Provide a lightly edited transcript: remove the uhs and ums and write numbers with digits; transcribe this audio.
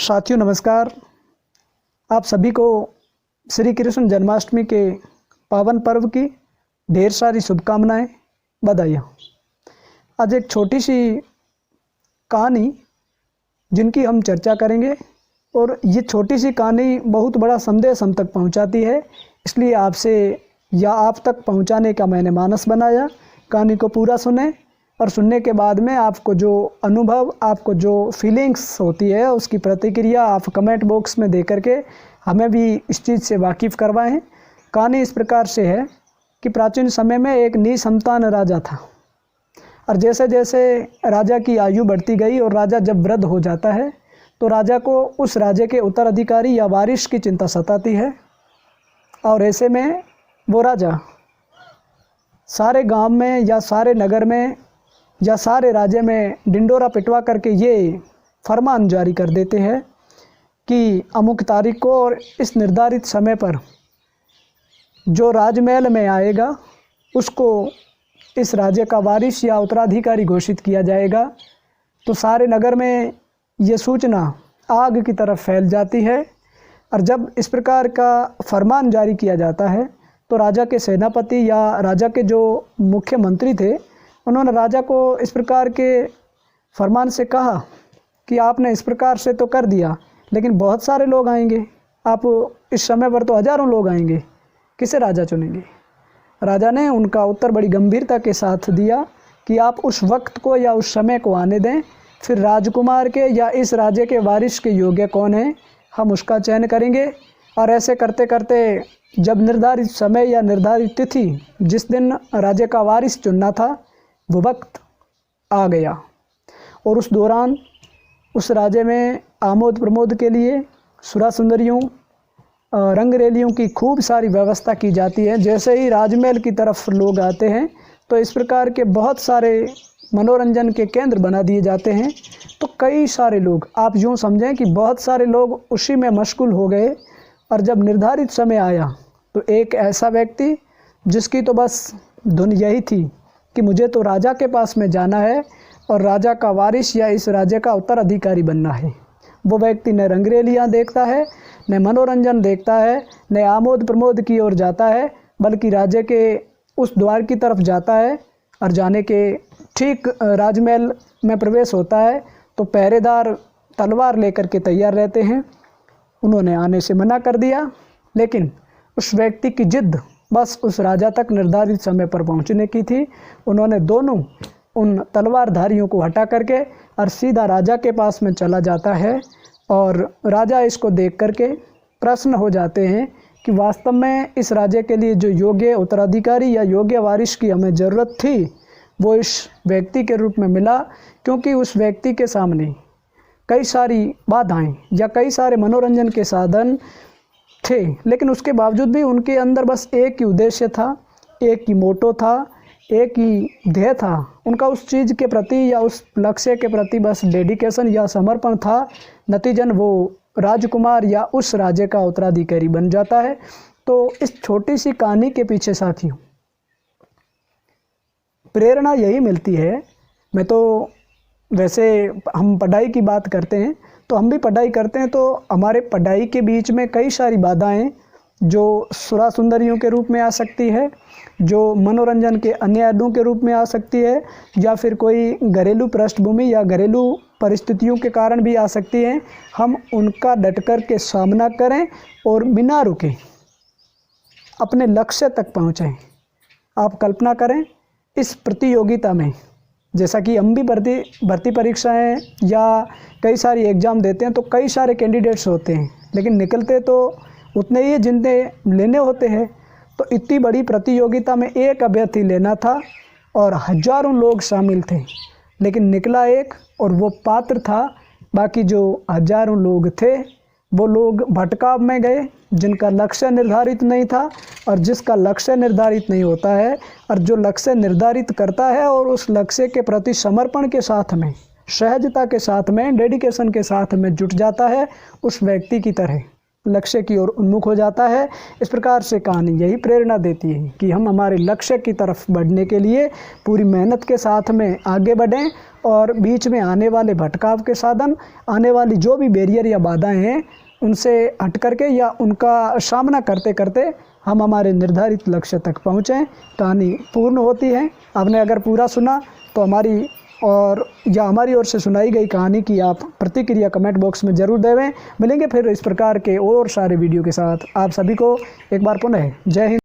साथियों नमस्कार। आप सभी को श्री कृष्ण जन्माष्टमी के पावन पर्व की ढेर सारी शुभकामनाएं, बधाइयाँ। आज एक छोटी सी कहानी जिनकी हम चर्चा करेंगे और ये छोटी सी कहानी बहुत बड़ा संदेश हम तक पहुंचाती है, इसलिए आपसे या आप तक पहुंचाने का मैंने मानस बनाया। कहानी को पूरा सुने और सुनने के बाद में आपको जो अनुभव, आपको जो फीलिंग्स होती है उसकी प्रतिक्रिया आप कमेंट बॉक्स में दे करके हमें भी इस चीज़ से वाकिफ़ करवाएं। कहानी इस प्रकार से है कि प्राचीन समय में एक निसंतान राजा था और जैसे जैसे राजा की आयु बढ़ती गई और राजा जब वृद्ध हो जाता है तो राजा को उस राज्य के उत्तराधिकारी या वारिस की चिंता सताती है। और ऐसे में वो राजा सारे गांव में या सारे नगर में या सारे राज्य में डिंडोरा पिटवा करके ये फरमान जारी कर देते हैं कि अमुक तारीख को और इस निर्धारित समय पर जो राजमहल में आएगा उसको इस राज्य का वारिस या उत्तराधिकारी घोषित किया जाएगा। तो सारे नगर में ये सूचना आग की तरफ फैल जाती है और जब इस प्रकार का फरमान जारी किया जाता है तो राजा के सेनापति या राजा के जो मुख्यमंत्री थे उन्होंने राजा को इस प्रकार के फरमान से कहा कि आपने इस प्रकार से तो कर दिया, लेकिन बहुत सारे लोग आएंगे, आप इस समय पर तो हज़ारों लोग आएंगे, किसे राजा चुनेंगे। राजा ने उनका उत्तर बड़ी गंभीरता के साथ दिया कि आप उस वक्त को या उस समय को आने दें, फिर राजकुमार के या इस राज्य के वारिस के योग्य कौन है हम उसका चयन करेंगे। और ऐसे करते करते जब निर्धारित समय या निर्धारित तिथि जिस दिन राज्य का वारिस चुनना था वो वक्त आ गया और उस दौरान उस राज्य में आमोद प्रमोद के लिए सुरा सुंदरियों, रंग रैलियों की खूब सारी व्यवस्था की जाती है। जैसे ही राजमहल की तरफ लोग आते हैं तो इस प्रकार के बहुत सारे मनोरंजन के केंद्र बना दिए जाते हैं। तो कई सारे लोग, आप यूँ समझें कि बहुत सारे लोग उसी में मशगूल हो गए। और जब निर्धारित समय आया तो एक ऐसा व्यक्ति जिसकी तो बस धुन यही थी कि मुझे तो राजा के पास में जाना है और राजा का वारिस या इस राज्य का उत्तराधिकारी बनना है। वो व्यक्ति न रंगरेलियाँ देखता है, न मनोरंजन देखता है, न आमोद प्रमोद की ओर जाता है, बल्कि राज्य के उस द्वार की तरफ जाता है। और जाने के ठीक राजमहल में प्रवेश होता है तो पहरेदार तलवार लेकर के तैयार रहते हैं। उन्होंने आने से मना कर दिया, लेकिन उस व्यक्ति की जिद बस उस राजा तक निर्धारित समय पर पहुंचने की थी। उन्होंने दोनों उन तलवारधारियों को हटा करके और सीधा राजा के पास में चला जाता है। और राजा इसको देख करके प्रश्न हो जाते हैं कि वास्तव में इस राज्य के लिए जो योग्य उत्तराधिकारी या योग्य वारिस की हमें ज़रूरत थी वो इस व्यक्ति के रूप में मिला, क्योंकि उस व्यक्ति के सामने कई सारी बाधाएं या कई सारे मनोरंजन के साधन थे, लेकिन उसके बावजूद भी उनके अंदर बस एक ही उद्देश्य था, एक ही मोटो था, एक ही ध्येय था। उनका उस चीज़ के प्रति या उस लक्ष्य के प्रति बस डेडिकेशन या समर्पण था। नतीजन वो राजकुमार या उस राज्य का उत्तराधिकारी बन जाता है। तो इस छोटी सी कहानी के पीछे साथियों प्रेरणा यही मिलती है। मैं तो वैसे हम पढ़ाई की बात करते हैं तो हम भी पढ़ाई करते हैं, तो हमारे पढ़ाई के बीच में कई सारी बाधाएं जो सुरा सुंदरियों के रूप में आ सकती है, जो मनोरंजन के अन्य अड्डों के रूप में आ सकती है, या फिर कोई घरेलू पृष्ठभूमि या घरेलू परिस्थितियों के कारण भी आ सकती हैं। हम उनका डट कर के सामना करें और बिना रुके अपने लक्ष्य तक पहुँचें। आप कल्पना करें इस प्रतियोगिता में, जैसा कि हम भी भर्ती परीक्षाएं या कई सारी एग्ज़ाम देते हैं तो कई सारे कैंडिडेट्स होते हैं, लेकिन निकलते तो उतने ही जिनने लेने होते हैं। तो इतनी बड़ी प्रतियोगिता में एक अभ्यर्थी लेना था और हज़ारों लोग शामिल थे, लेकिन निकला एक और वो पात्र था। बाकी जो हज़ारों लोग थे वो लोग भटकाव में गए, जिनका लक्ष्य निर्धारित नहीं था। और जिसका लक्ष्य निर्धारित नहीं होता है और जो लक्ष्य निर्धारित करता है और उस लक्ष्य के प्रति समर्पण के साथ में, सहजता के साथ में, डेडिकेशन के साथ में जुट जाता है, उस व्यक्ति की तरह लक्ष्य की ओर उन्मुख हो जाता है। इस प्रकार से कहानी यही प्रेरणा देती है कि हम हमारे लक्ष्य की तरफ बढ़ने के लिए पूरी मेहनत के साथ में आगे बढ़ें और बीच में आने वाले भटकाव के साधन, आने वाली जो भी बैरियर या बाधाएं हैं, उनसे हट करके या उनका सामना करते करते हम हमारे निर्धारित लक्ष्य तक पहुँचें। कहानी पूर्ण होती है। आपने अगर पूरा सुना तो हमारी ओर से सुनाई गई कहानी की आप प्रतिक्रिया कमेंट बॉक्स में ज़रूर देवें। मिलेंगे फिर इस प्रकार के और सारे वीडियो के साथ। आप सभी को एक बार पुनः जय हिंद।